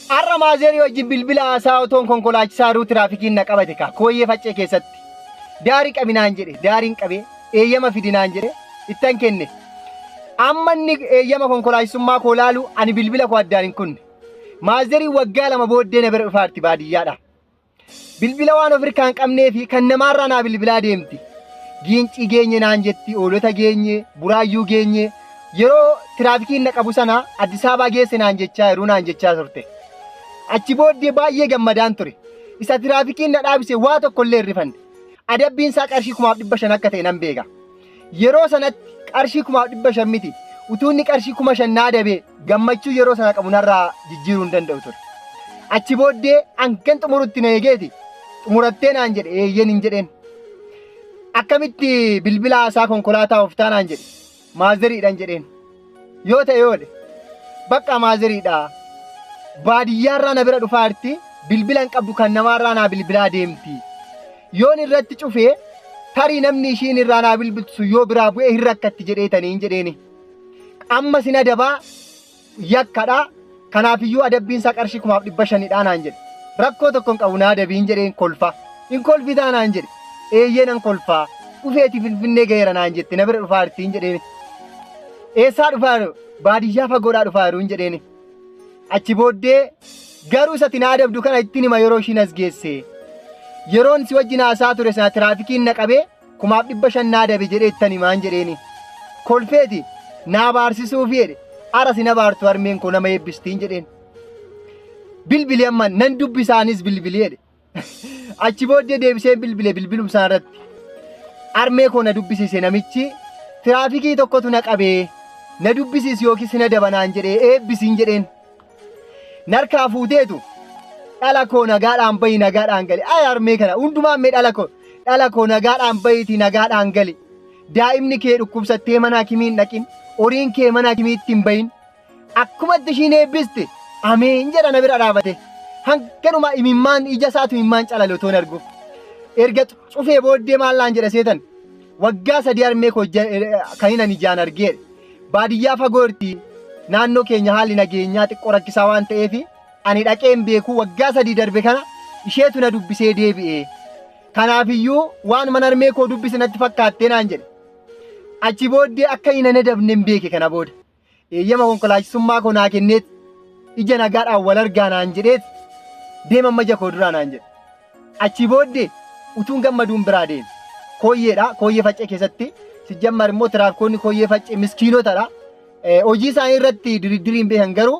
Arra maazerii wajjin bilbila haasaa otoon konkolaachisaa ruu tiraafikiin na qabate ka kooyyee faccee keessatti. Daarii qabinaan jedhe daariin qabee eeyyama fidinaan jedhe ittan kenne. Amma inni eeyyama konkolaachisummaa koo laalu ani bilbila koo addaan hin kunne. Maazerii waggaa 2 booddee na bira dhufaarti baadiyyaadha. Bilbila waan of hirkaan qabnee fi kan namaarraa naa bilbilaa deemti. Giincii geenye naan jetti, oolota geenye, buraayyuu geenye. Yeroo tiraafikiin na qabu sana Addis Ababaa geesse naan jechaa yeroo naan jechaa turte. Achi booddee baay'ee gammadaan ture. Isa tiraafikiin na dhaabise waa tokkollee hirrifanne. Adabbiin isaa qarshii 500 akka ta'e nan beeka. Yeroo sanatti qarshii 500 miti. Utuu inni qarshii 5,000 na adabe gammachuu yeroo sana qabu narraa jijjiiruu hin danda'u ture. Achi booddee hangan xumurutti na eegeeti. Xumurattee naan jedhe eeyyen hin jedheen. Akkamitti bilbila haasaa konkolaataa ooftaa naan jedhe. Maazeriidhaan jedheen. Yoo ta'e yoodhe. Bakka maazeriidhaa. Baadiyyaarraa na bira dhufaarti bilbila hin qabdu kan namaarraa naa bilbilaa deemti. Yoon irratti cufee tarii namni ishiin irraa naa bilbiltu yoo biraa bu'ee hin rakkatti jedheetanii hin jedheeni. Amma sina dabaa yakkadhaa kanaafiyyuu adabbiin isaa qarshii 500 naan jedhe. Rakkoo tokko hin qabu naa adabii hin jedheen kolfa. Hin kolfitaa naan jedhe. Eeyyee nan kolfaa. Dhufeeti Finfinnee gaheera naan jette na bira dhufaarti hin jedheeni. Eessaa dhufaaru? Baadiyyaa fagoodhaa dhufaaru hin jedheeni. Achi booddee garuu isatti na adabdu kana ittiin hima yeroo ishiin as geesse. Yeroon si wajjin haasaa ture sana tiraafikiin na qabee 500 na adabe jedhee ittan himaan jedheeni. Kolfeeti naa baarsisuufi jedhe ara si na baartu harmeen koo nama eebbistiin jedheen. Bilbili amma nan dubbisaanis bilbili jedhe. Achi booddee deebisee bilbilum sana irratti. Harmee koo na dubbisiise namichi tiraafikii tokkotu na qabee na dubbisiis yookiis na dabanaan jedhee eebbisiin jedheen. Narkaa fuuteetu dhala koo nagaadhaan bayi nagaadhaan gali. Ay harmee kana hundumaan mee dhala koo nagaadhaan bayiitii nagaadhaan gali. Daa'imni kee dhukkubsattee mana hakimiin dhaqin. Horiin kee mana hakimiitti hin bayin. Akkumatti ishiin eebbiste ameen jedha na bira dhaabate. Hanganuma imimmaan ija isaatu imimmaan calale otoo hin argu. Erga cufee booddee maallaan jedha seetan. Waggaa 3 harmee koo kan hin ijaan argee. Baadiyyaa fagoorti. Naannoo keenya haalli nageenyaa xiqqoo rakkisaa waan ta'eef ani dhaqeen beeku waggaa 3 darbe kana isheetu na dubbisee deebi'e. Kanaafiyyuu waan mana harmee koo dubbise natti fakkaattee naan jedhe. Achi booddee akka hin adabne hin beeke kana booda. Eeyyama konkolaachisummaa koo naa kenneet ija nagaadhaan wal argaa naan jedheet deema maja koo duraa naan jedhe. Achi booddee utuun gammaduun biraa deeme. Kooyyeedha. Kooyyee faccee keessatti sijjammar immoo tiraafikoonni kooyyee faccee miskiinotadha. Hojii isaanii irratti diriiriin beekan garuu